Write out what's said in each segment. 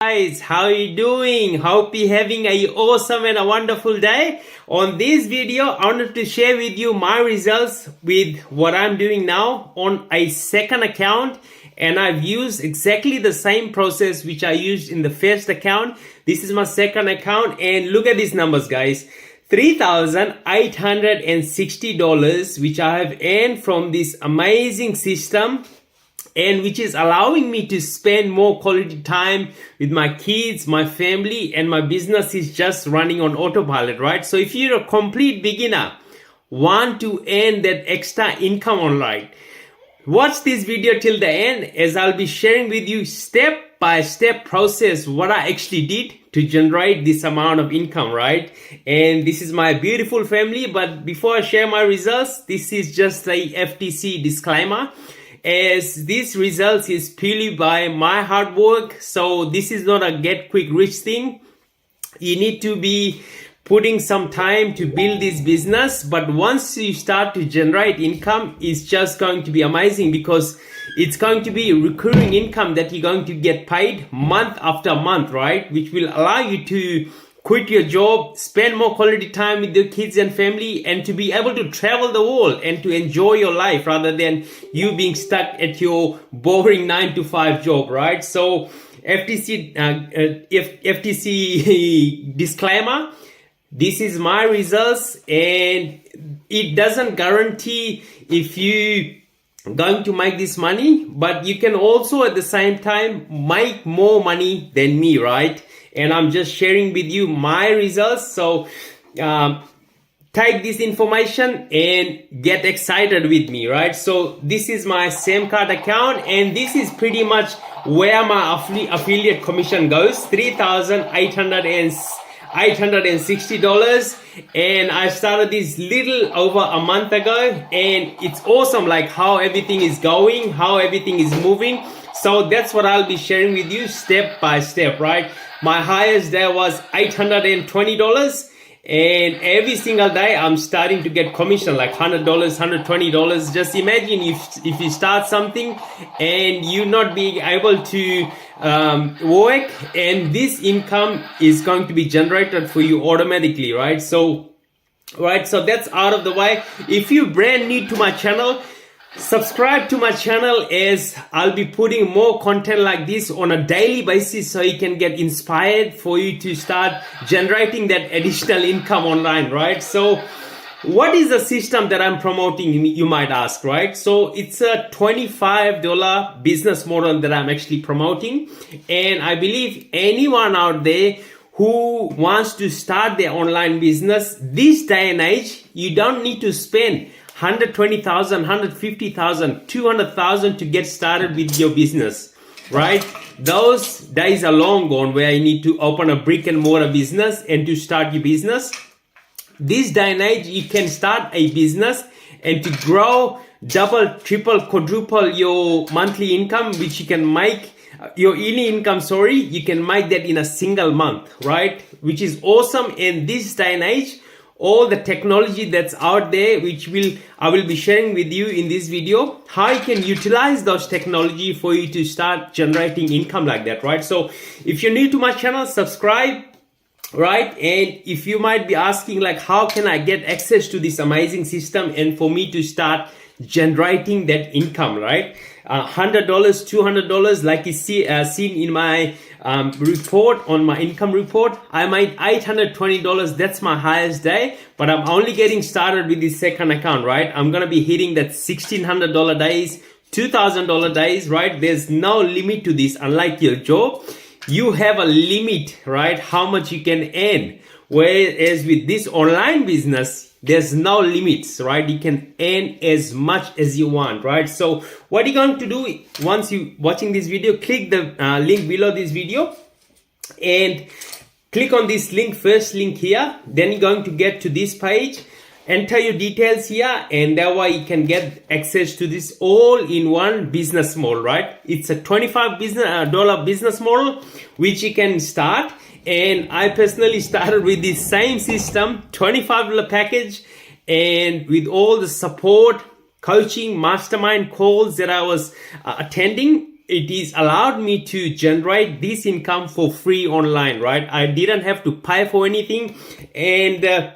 guys, how are you doing? Hope you're having a awesome and a wonderful day. On this video, I wanted to share with you my results with what I'm doing now on a second account, and I've used exactly the same process which I used in the first account. This is my second account, and look at these numbers, guys. $3,860 which I have earned from this amazing system, and which is allowing me to spend more quality time with my kids, my family, and my business is just running on autopilot, right? So if you're a complete beginner, want to earn that extra income online, watch this video till the end, as I'll be sharing with you step-by-step process what I actually did to generate this amount of income, right? And this is my beautiful family. But before I share my results, this is just a FTC disclaimer, as this results is purely by my hard work. So this is not a get quick rich thing. You need to be putting some time to build this business, but once you start to generate income, it's just going to be amazing, because it's going to be recurring income that you're going to get paid month after month, right? Which will allow you to quit your job, spend more quality time with your kids and family, and to be able to travel the world and to enjoy your life rather than you being stuck at your boring 9-to-5 job, right? So FTC disclaimer, this is my results, and it doesn't guarantee if you going to make this money, but you can also at the same time make more money than me, right? And I'm just sharing with you my results. So take this information and get excited with me, right? So this is my same card account, and this is pretty much where my affiliate commission goes, $3,860, and I started this little over a month ago, and it's awesome like how everything is going, how everything is moving. So that's what I'll be sharing with you step by step, right? My highest day was $820, and every single day I'm starting to get commission like $100, $120. Just imagine if you start something and you not being able to work, and this income is going to be generated for you automatically, right? So that's out of the way. If you're brand new to my channel, subscribe to my channel, as I'll be putting more content like this on a daily basis, so you can get inspired for you to start generating that additional income online, right? So what is the system that I'm promoting, you might ask, right? So it's a $25 business model that I'm actually promoting, and I believe anyone out there who wants to start their online business this day and age, you don't need to spend $120,000, $150,000, $200,000 to get started with your business, right? Those days are long gone where you need to open a brick and mortar business and to start your business. This day and age, you can start a business and to grow double, triple, quadruple your monthly income, which you can make your yearly income, you can make that in a single month, right? Which is awesome. In this day and age, all the technology that's out there, which I will be sharing with you in this video, how you can utilize those technology for you to start generating income like that, right? So if you're new to my channel, subscribe, right? And if you might be asking like, how can I get access to this amazing system and for me to start generating that income, right? $100, $200, like you seen in my report, on my income report, I made $820. That's my highest day, but I'm only getting started with this second account, right? I'm gonna be hitting that $1,600 days, $2,000 days, right? There's no limit to this. Unlike your job, you have a limit, right? How much you can earn. Whereas with this online business, there's no limits, right? You can earn as much as you want, right? So what you're going to do once you watching this video, click the link below this video and click on this link, first link here. Then you're going to get to this page, enter your details here, and that way you can get access to this all-in-one business model, right? It's a $25 business model which you can start. And I personally started with this same system, $25 package, and with all the support, coaching, mastermind calls that I was attending, it is allowed me to generate this income for free online, right? I didn't have to pay for anything. And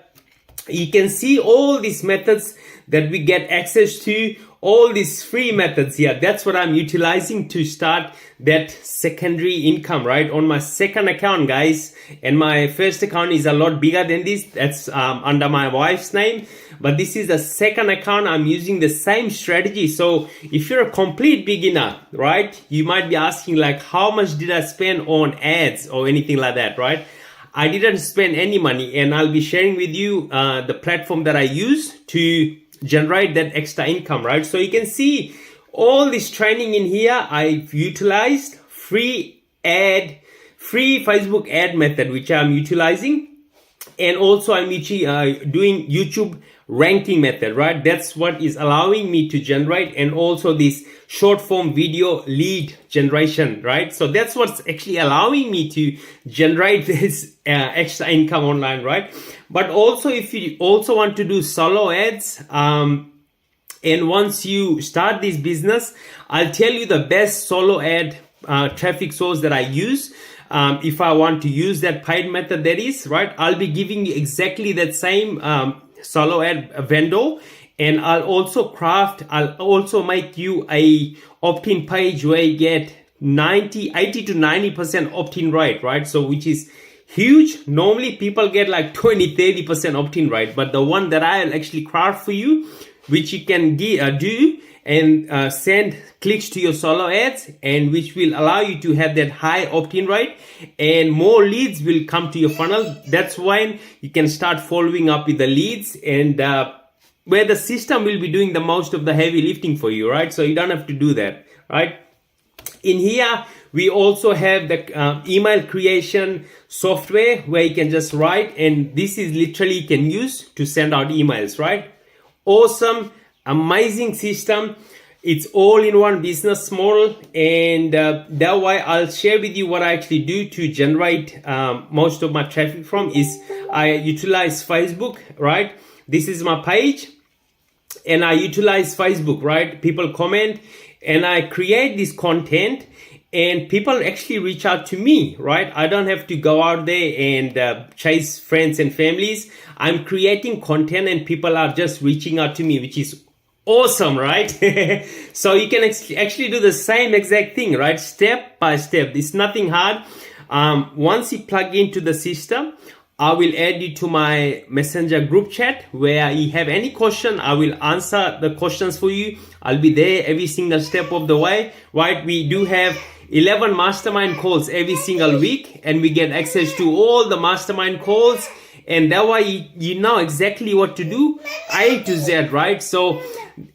you can see all these methods that we get access to, all these free methods here. That's what I'm utilizing to start that secondary income, right? On my second account, guys, and my first account is a lot bigger than this. That's under my wife's name, but this is the second account. I'm using the same strategy. So if you're a complete beginner, right, you might be asking like, how much did I spend on ads or anything like that, right? I didn't spend any money, and I'll be sharing with you the platform that I use to generate that extra income, right? So you can see all this training in here. I've utilized free Facebook ad method, which I'm utilizing, and also I'm doing YouTube ranking method, right? That's what is allowing me to generate, and also this short form video lead generation, right? So that's what's actually allowing me to generate this extra income online, right? But also, if you also want to do solo ads, and once you start this business, I'll tell you the best solo ad traffic source that I use. If I want to use that paid method, that is, right? I'll be giving you exactly that same solo ad vendor, and I'll also make you a opt-in page where you get 80 to 90% opt-in rate, right? So which is huge. Normally people get like 20-30% opt-in rate, but the one that I'll actually craft for you, which you can do and send clicks to your solo ads, and which will allow you to have that high opt-in rate, and more leads will come to your funnel. That's when you can start following up with the leads, and where the system will be doing the most of the heavy lifting for you, right? So you don't have to do that, right? In here, we also have the email creation software where you can just write, and this is literally you can use to send out emails, right? Awesome, amazing system. It's all in one business model, and that way I'll share with you what I actually do to generate most of my traffic from is I utilize Facebook, right? This is my page, and I utilize Facebook, right? People comment, and I create this content, and people actually reach out to me, right? I don't have to go out there and chase friends and families. I'm creating content, and people are just reaching out to me, which is awesome, right? So you can actually do the same exact thing, right? Step by step. It's nothing hard. Once you plug into the system, I will add you to my Messenger group chat where you have any question. I will answer the questions for you. I'll be there every single step of the way, right? We do have 11 mastermind calls every single week, and we get access to all the mastermind calls, and that way you know exactly what to do, A to Z, right? So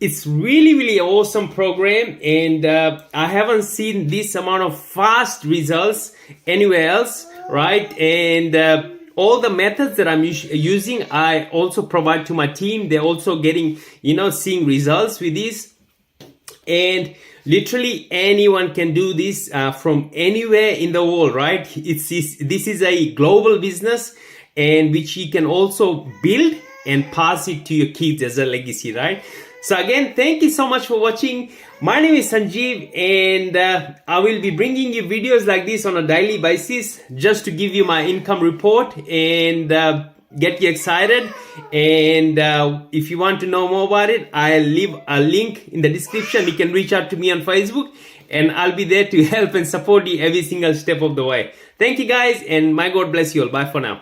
it's really awesome program, and I haven't seen this amount of fast results anywhere else, right? And all the methods that I'm using, I also provide to my team. They're also getting, seeing results with this. And literally anyone can do this from anywhere in the world, right? This is a global business, and which you can also build and pass it to your kids as a legacy, right? So again, thank you so much for watching. My name is Sanjeev, and I will be bringing you videos like this on a daily basis just to give you my income report and get you excited. And if you want to know more about it, I'll leave a link in the description. You can reach out to me on Facebook, and I'll be there to help and support you every single step of the way. Thank you guys, and my God bless you all. Bye for now.